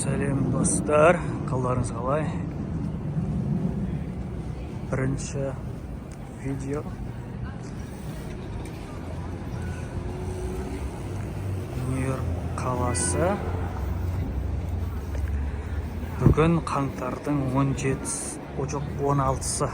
Сәлем достар, қалдарыңыз қалай? Бірінші видео. Нью-Йорк қаласы. Бүгін қаңтардың 16-сы.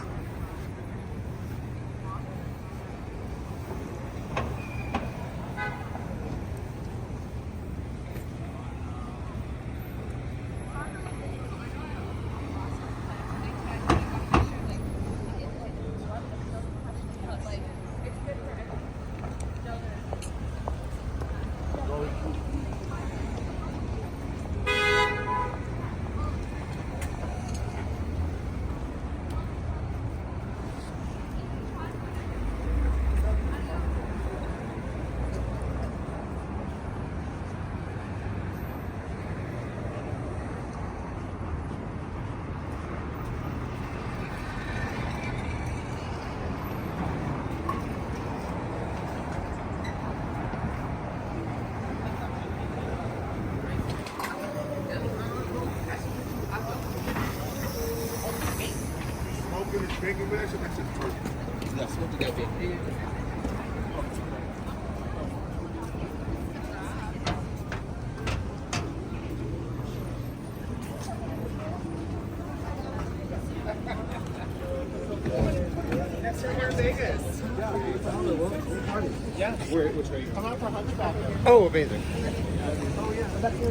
Vegas. Yeah, which way? Come out for $100. Oh, amazing. Oh, yeah. That's your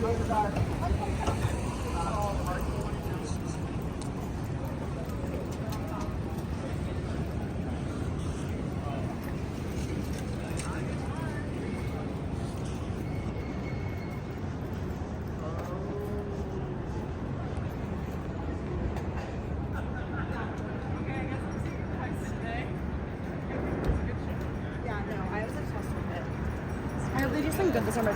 I hope they do something good this summer.